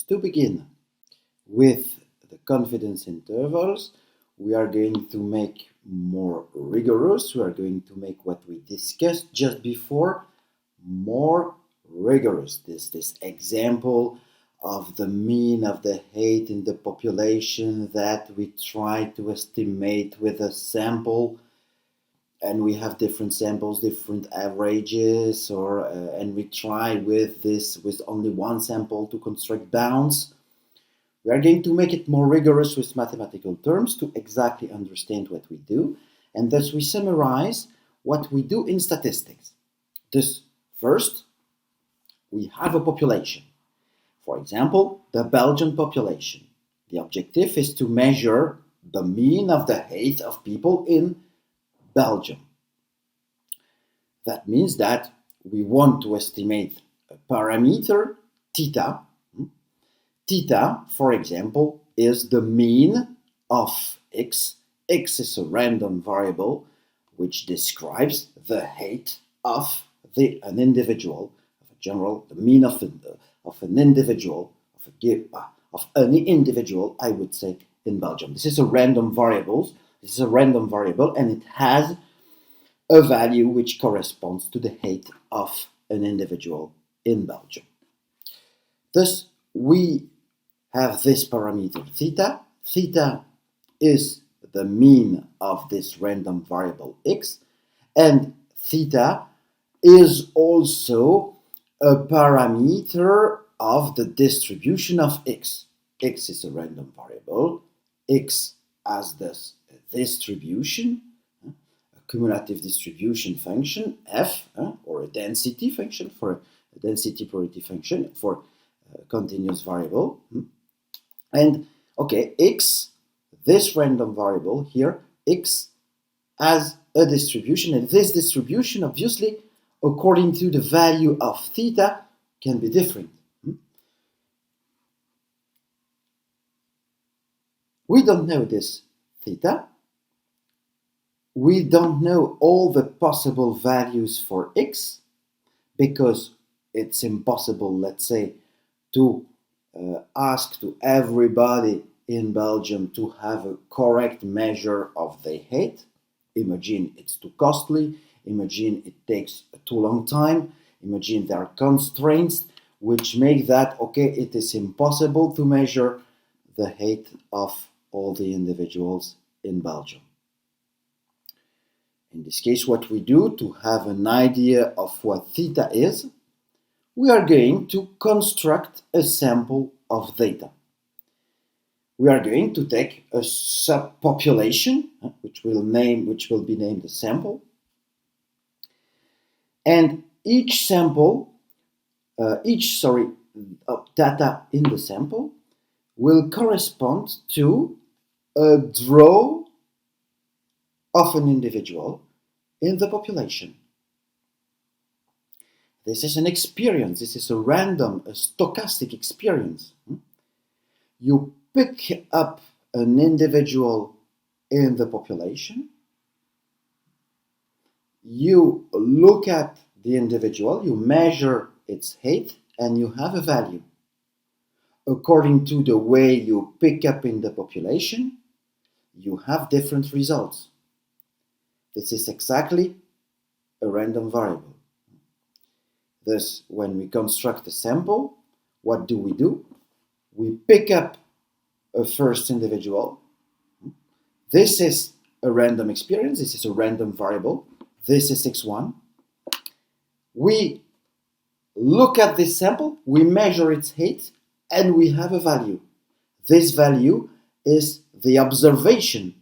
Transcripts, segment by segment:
To begin with the confidence intervals, we are going to make more rigorous. We are going to make what we discussed just before more rigorous. This example of the mean of the height in the population that we try to estimate with a sample, and we have different samples, different averages, and we try with only one sample to construct bounds. We are going to make it more rigorous with mathematical terms to exactly understand what we do, and thus we summarize what we do in statistics. Thus, first, we have a population. For example, the Belgian population. The objective is to measure the mean of the height of people in Belgium. That means that we want to estimate a parameter, theta. Theta, for example, is the mean of x. X is a random variable which describes the height of an individual, the mean of an individual, of any individual, I would say, in Belgium. This is a random variable. And it has a value which corresponds to the height of an individual in Belgium. Thus, we have this parameter theta. Theta is the mean of this random variable x, and theta is also a parameter of the distribution of x. X is a random variable. X has this distribution, a cumulative distribution function, f, or a density function, for a density probability function for a continuous variable. And okay, x, this random variable here, x has a distribution, and this distribution, obviously, according to the value of theta, can be different. We don't know this theta. We don't know all the possible values for x, because it's impossible, let's say, to ask to everybody in Belgium to have a correct measure of their height. Imagine it's too costly. Imagine it takes too long time. Imagine there are constraints which make that, okay, it is impossible to measure the height of all the individuals in Belgium. In this case, what we do to have an idea of what theta is, we are going to construct a sample of data. We are going to take a subpopulation, which will be named a sample, and each data in the sample will correspond to a draw of an individual in the population. This is an experience. This is a stochastic experience. You pick up an individual in the population. You look at the individual, you measure its height, and you have a value. According to the way you pick up in the population, you have different results. This is exactly a random variable. Thus, when we construct a sample, what do? We pick up a first individual. This is a random experience. This is a random variable. This is x1. We look at this sample, we measure its height, and we have a value. This value is the observation,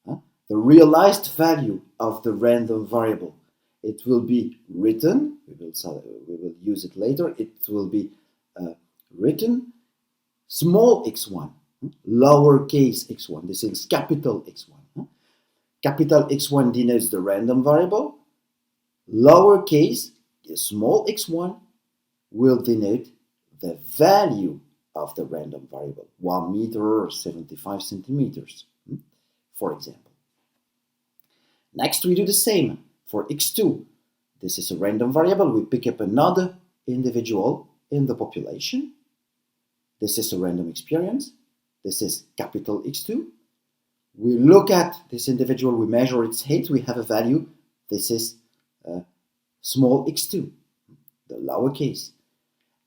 the realized value of the random variable. It will be written, we will use it later, it will be written small x1, lowercase x1. This is capital x1. Capital X1 denotes the random variable. Lowercase, small x1, will denote the value of the random variable, 1 meter or 75 centimeters, for example. Next, we do the same for x2. This is a random variable. We pick up another individual in the population. This is a random experience. This is capital X2. We look at this individual, we measure its height, we have a value. This is small x2, the lowercase.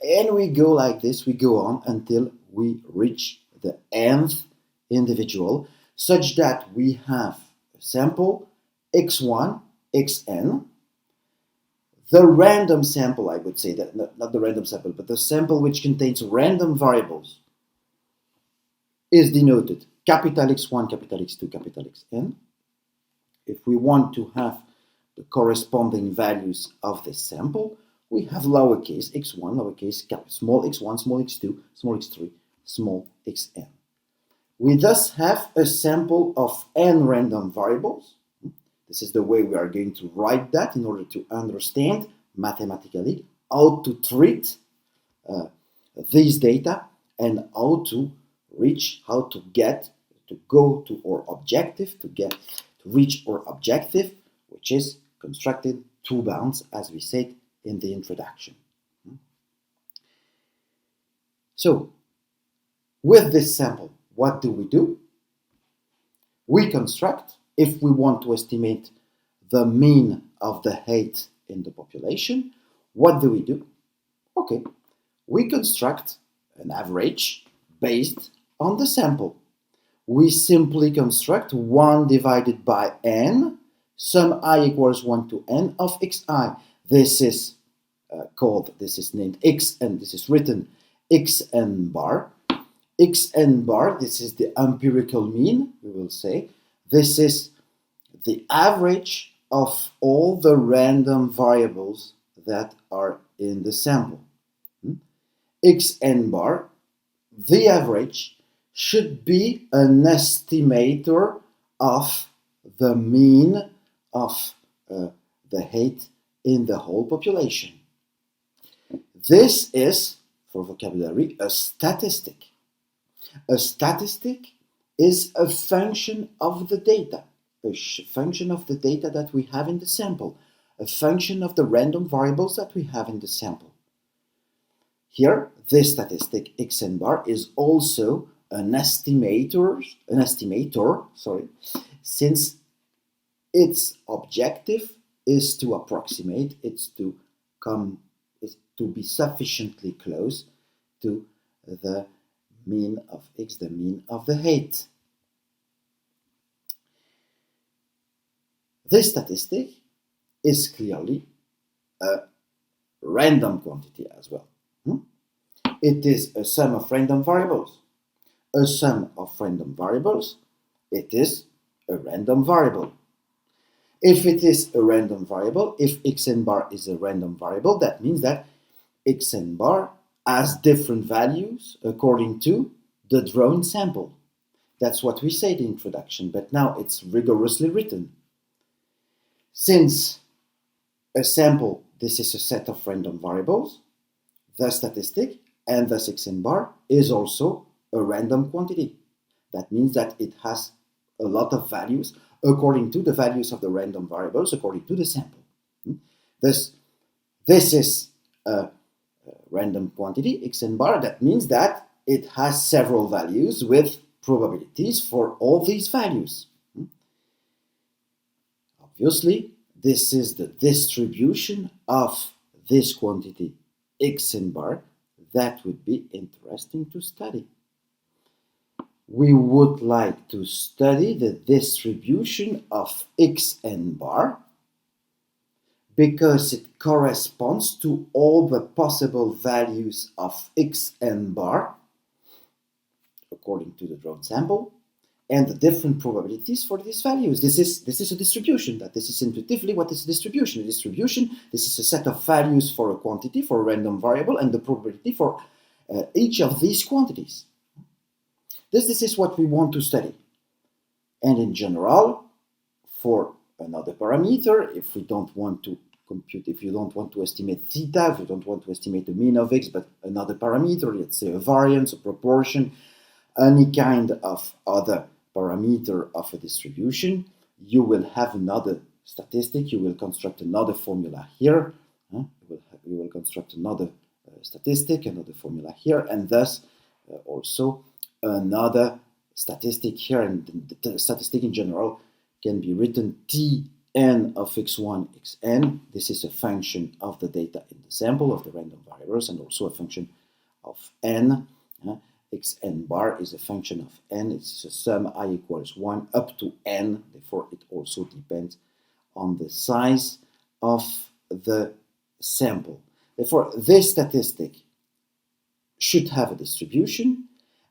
And we go like this, we go on until we reach the nth individual, such that we have a sample x1, xn. The random sample, I would say, that not the random sample, but the sample which contains random variables is denoted capital X1, capital X2, capital Xn. If we want to have the corresponding values of this sample, we have lowercase x1, lowercase small x1, small x2, small x3, small xn. We thus have a sample of n random variables. This is the way we are going to write that in order to understand mathematically how to treat these data and how to reach, how to get, to go to our objective, to reach our objective, which is constructed two bounds, as we said in the introduction. So, with this sample, what do? We construct, if we want to estimate the mean of the height in the population, what do? Okay, we construct an average based on the sample. We simply construct 1 divided by n, sum I equals 1 to n of xi. This is this is named xn, this is written xn bar. Xn bar, this is the empirical mean, we will say. This is the average of all the random variables that are in the sample. Xn bar, the average, should be an estimator of the mean of the height in the whole population. This is, for vocabulary, a statistic. A statistic is a function of the data, a function of the data that we have in the sample, a function of the random variables that we have in the sample. Here, this statistic xn bar is also an estimator, since its objective is to approximate, is to be sufficiently close to the mean of x, the mean of the height. This statistic is clearly a random quantity as well. It is a sum of random variables. A sum of random variables, it is a random variable. If it is a random variable, if xn bar is a random variable, that means that xn bar has different values according to the drawn sample. That's what we say in the introduction, but now it's rigorously written. Since a sample, this is a set of random variables, the statistic and thus xn bar is also a random quantity. That means that it has a lot of values according to the values of the random variables, according to the sample. This is a random quantity, xn bar. That means that it has several values with probabilities for all these values. Obviously, this is the distribution of this quantity xn bar that would be interesting to study. We would like to study the distribution of xn bar because it corresponds to all the possible values of xn bar according to the drawn sample and the different probabilities for these values. This is a distribution. This is intuitively what is a distribution. A distribution, this is a set of values for a quantity, for a random variable, and the probability for each of these quantities. This is what we want to study. And in general, for another parameter, if we don't want to compute, if you don't want to estimate theta, if you don't want to estimate the mean of x, but another parameter, let's say a variance, a proportion, any kind of other parameter of a distribution, you will have another statistic, you will construct another formula here, you will construct another statistic, another formula here, and thus also another statistic here, and the statistic in general can be written Tn of x1, xn. This is a function of the data in the sample of the random variables, and also a function of n. Xn bar is a function of n. It's a sum I equals 1 up to n. Therefore, it also depends on the size of the sample. Therefore, this statistic should have a distribution,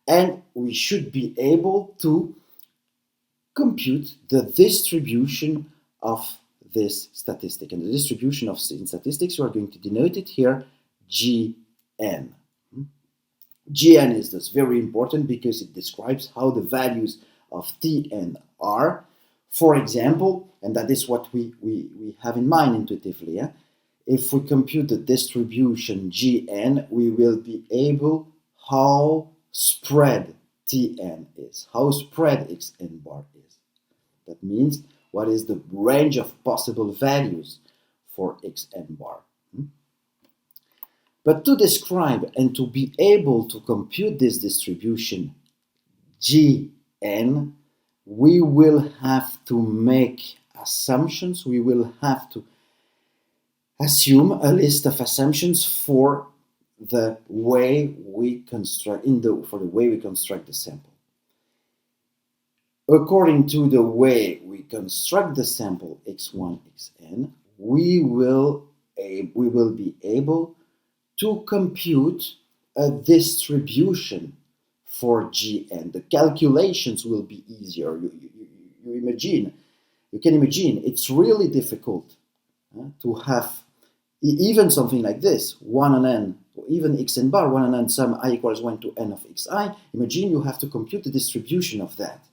and we should be able to compute the distribution of this statistic. And the distribution of in statistics, we are going to denote it here Gn. Gn is thus very important because it describes how the values of Tn are. For example, and that is what we have in mind intuitively, if we compute the distribution Gn, we will be able how spread Tn is, how spread Xn bar is. That means what is the range of possible values for Xn bar. But to describe and to be able to compute this distribution Gn, we will have to make assumptions. We will have to assume a list of assumptions for the way we construct the sample. According to the way we construct the sample x1, xn, we will be able to compute a distribution for Gn. The calculations will be easier. You can imagine it's really difficult to have even something like this, 1 on n, or even xn bar, 1 on n sum I equals 1 to n of xi. Imagine you have to compute the distribution of that.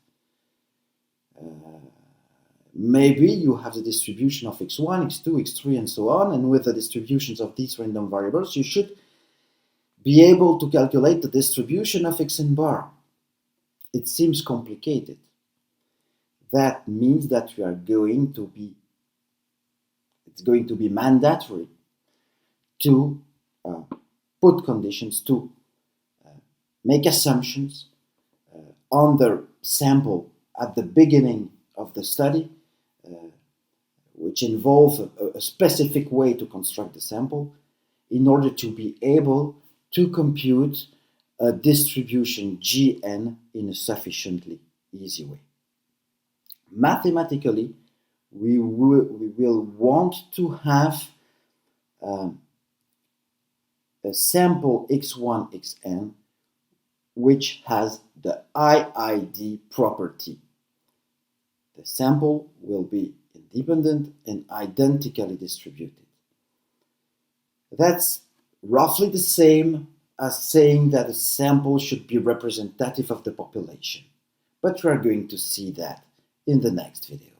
Maybe you have the distribution of x1, x2, x3, and so on, and with the distributions of these random variables, you should be able to calculate the distribution of xn bar. It seems complicated. That means that it's going to be mandatory to put conditions, to make assumptions on the sample at the beginning of the study, which involve a specific way to construct the sample in order to be able to compute a distribution Gn in a sufficiently easy way. Mathematically, we will want to have a sample x1, xn, which has the IID property. The sample will be independent and identically distributed. That's roughly the same as saying that a sample should be representative of the population. But we are going to see that in the next video.